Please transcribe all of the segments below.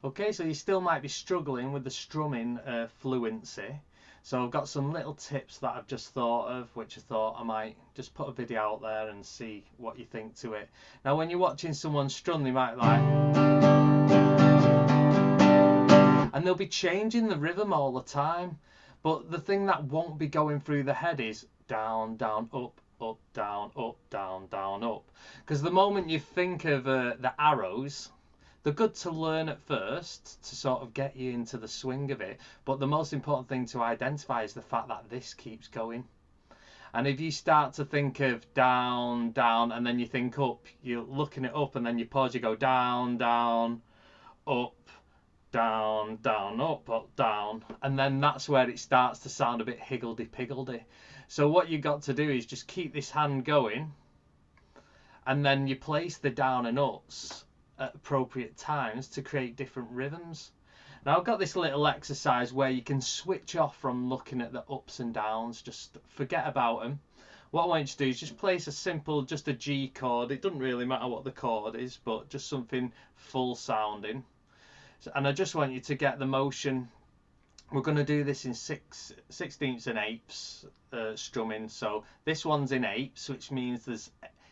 Okay, so you still might be struggling with the strumming fluency. So I've got some little tips that I've just thought of, which I thought I might just put a video out there and see what you think to it. Now, when you're watching someone strum, they might like, and they'll be changing the rhythm all the time. But the thing that won't be going through the head is down, down, up, up, down, down, up. Because the moment you think of the arrows, they're good to learn at first to sort of get you into the swing of it, but the most important thing to identify is the fact that this keeps going. And if you start to think of down, down, and then you think up, you're looking it up, and then you pause, you go down, down, up, down, down, up, down, and then that's where it starts to sound a bit higgledy-piggledy. So what you've got to do is just keep this hand going, and then you place the down and ups at appropriate times to create different rhythms. Now I've got this little exercise where you can switch off from looking at the ups and downs, just forget about them. What I want you to do is just place a simple, just a G chord. It doesn't really matter what the chord is, but just something full sounding. And I just want you to get the motion. We're going to do this in 16ths and eighths strumming. So this one's in eighths, which means there's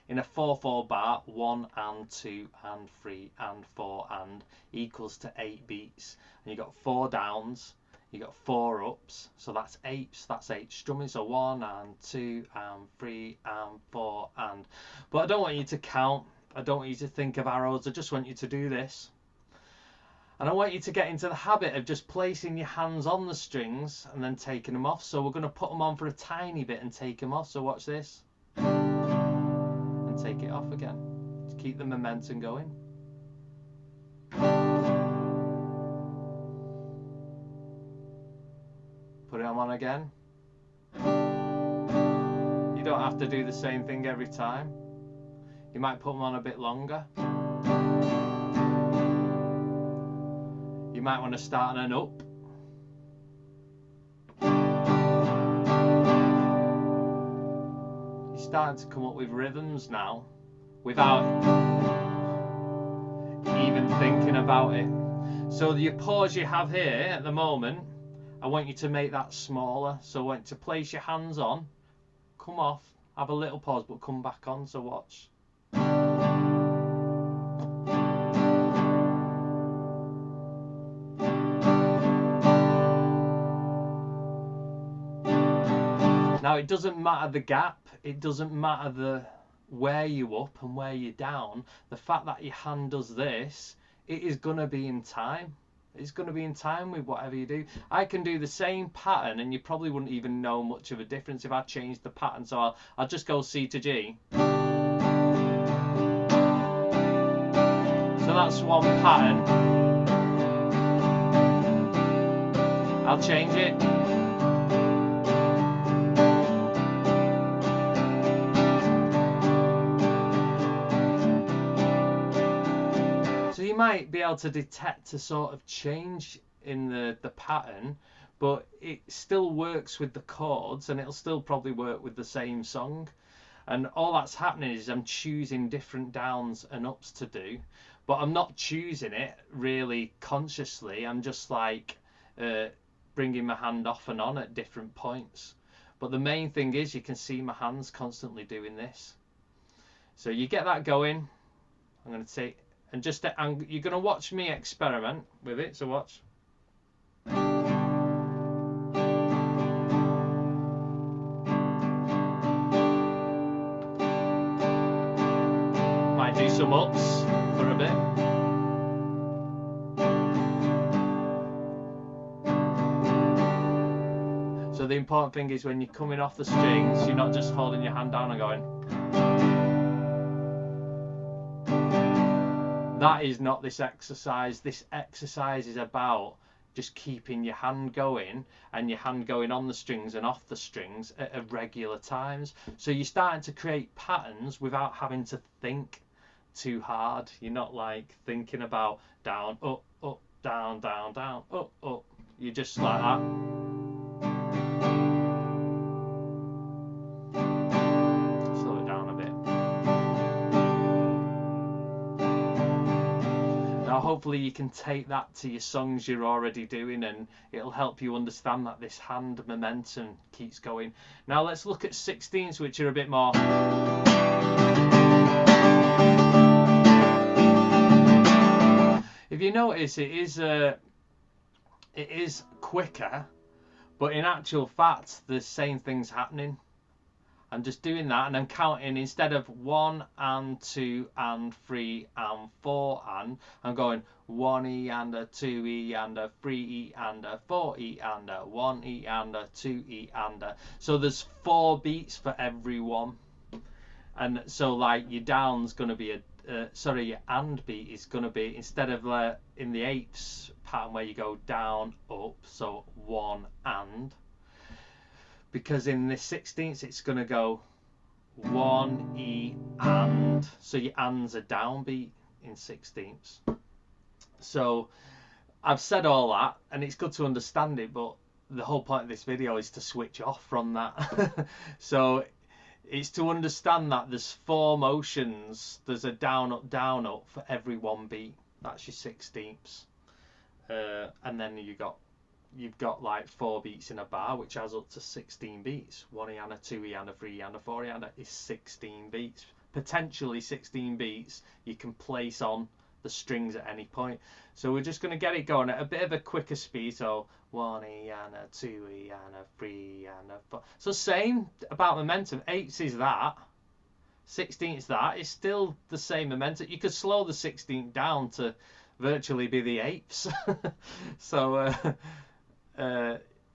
in a 4/4 bar 1 and 2 and 3 and 4 and equals to 8 beats. And you got 4 downs, you got 4 ups, so that's eighths, that's 8 strumming. So 1 and 2 and 3 and 4 and. But I don't want you to count. I don't want you to think of arrows. I just want you to do this. And I want you to get into the habit of just placing your hands on the strings and then taking them off. So we're going to put them on for a tiny bit and take them off. So watch this. And take it off again. To keep the momentum going. Put it on again. You don't have to do the same thing every time. You might put them on a bit longer. You might want to start on an up. You're starting to come up with rhythms now without even thinking about it. So the pause you have here at the moment, I want you to make that smaller. So I want you to place your hands on, come off, have a little pause, but come back on. So watch. Now it doesn't matter the gap, it doesn't matter the where you up and where you down. The fact that your hand does this, it is going to be in time. It's going to be in time with whatever you do. I can do the same pattern and you probably wouldn't even know much of a difference if I changed the pattern. So I'll just go C to G. So that's one pattern. I'll change it. So you might be able to detect a sort of change in the pattern, but it still works with the chords and it'll still probably work with the same song. And all that's happening is I'm choosing different downs and ups to do, but I'm not choosing it really consciously. I'm just like bringing my hand off and on at different points. But the main thing is you can see my hands constantly doing this. So you get that going. I'm going to take, and just you're going to watch me experiment with it. So watch. Might do some ups for a bit. So the important thing is when you're coming off the strings, you're not just holding your hand down and going. That is not this exercise. This exercise is about just keeping your hand going and your hand going on the strings and off the strings at regular times. So you're starting to create patterns without having to think too hard. You're not like thinking about down, up, up, down, down, down, up, up. You're just like that. Slow it down a bit. Now hopefully you can take that to your songs you're already doing, and it'll help you understand that this hand momentum keeps going. Now let's look at 16ths, which are a bit more. If you notice, it is quicker, but in actual fact the same thing's happening. I'm just doing that, and I'm counting instead of 1 and 2 and 3 and 4 and I'm going 1E and a 2E and a 3E and a 4E and a 1E and a 2E and a, so there's 4 beats for every one. And so like your down's going to be a your and beat is going to be, instead of in the 8ths pattern where you go down up, so 1 and, because in the 16ths it's going to go 1E and, so your and's a downbeat in 16ths. So I've said all that, and it's good to understand it, but the whole point of this video is to switch off from that. So it's to understand that there's 4 motions, there's a down up for every one beat. That's your 16ths. And then you've got like 4 beats in a bar, which adds up to 16 beats. 1E and a 2E and a 3E and a 4E and a is 16 beats. Potentially 16 beats you can place on the strings at any point. So we're just going to get it going at a bit of a quicker speed. So 1E and a 2E and a 3E and a 4. So same about momentum. 8ths is that. 16ths that. It's still the same momentum. You could slow the 16th down to virtually be the 8ths. So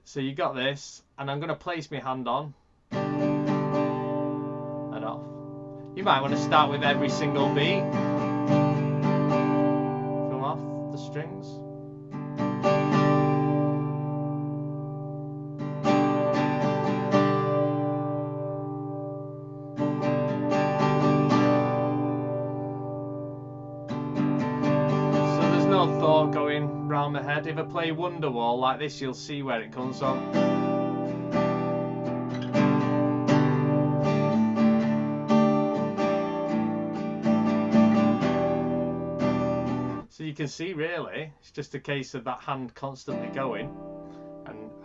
so you got this, and I'm going to place my hand on and off. You might want to start with every single beat. Come off the strings. So there's no thought going round my head. If I play Wonderwall like this, you'll see where it comes from. So you can see really it's just a case of that hand constantly going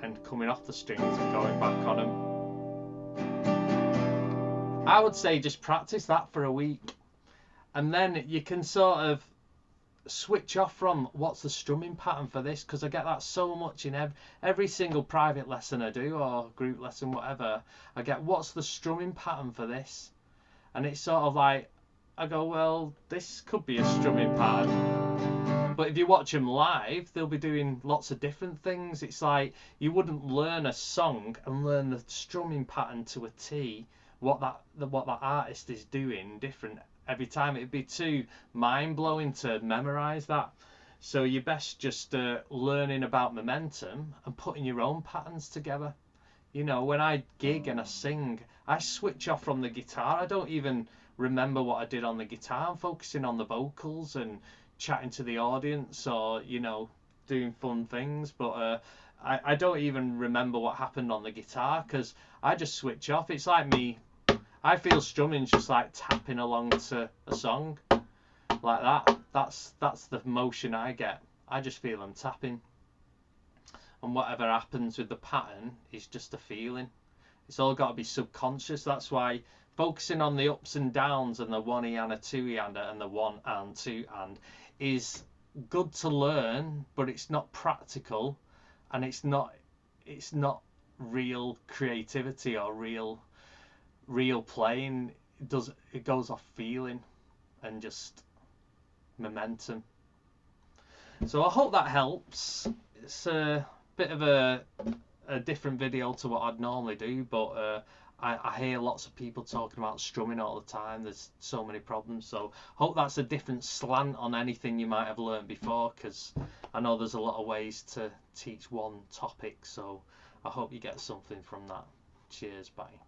and coming off the strings and going back on them. I would say just practice that for a week, and then you can sort of switch off from what's the strumming pattern for this, because I get that so much in every single private lesson I do, or group lesson, whatever. I get, what's the strumming pattern for this? And it's sort of like, I go, well, this could be a strumming pattern. But if you watch them live, they'll be doing lots of different things. It's like you wouldn't learn a song and learn the strumming pattern to a T, what that artist is doing different every time. It'd be too mind-blowing to memorize that. So you're best just learning about momentum and putting your own patterns together. You know, when I gig and I sing, I switch off from the guitar. I don't even remember what I did on the guitar. I'm focusing on the vocals and chatting to the audience, or, you know, doing fun things. But I don't even remember what happened on the guitar, because I just switch off. It's like me, I feel strumming's just like tapping along to a song like that. That's the motion I get. I just feel I'm tapping, and whatever happens with the pattern is just a feeling. It's all got to be subconscious. That's why focusing on the ups and downs and the 1E and a 2E and the 1 and 2 and is good to learn, but it's not practical, and it's not real creativity or real playing. It goes off feeling and just momentum. So I hope that helps. It's a bit of a different video to what I'd normally do, but I hear lots of people talking about strumming all the time. There's so many problems, so hope that's a different slant on anything you might have learned before, because I know there's a lot of ways to teach one topic. So I hope you get something from that. Cheers, bye.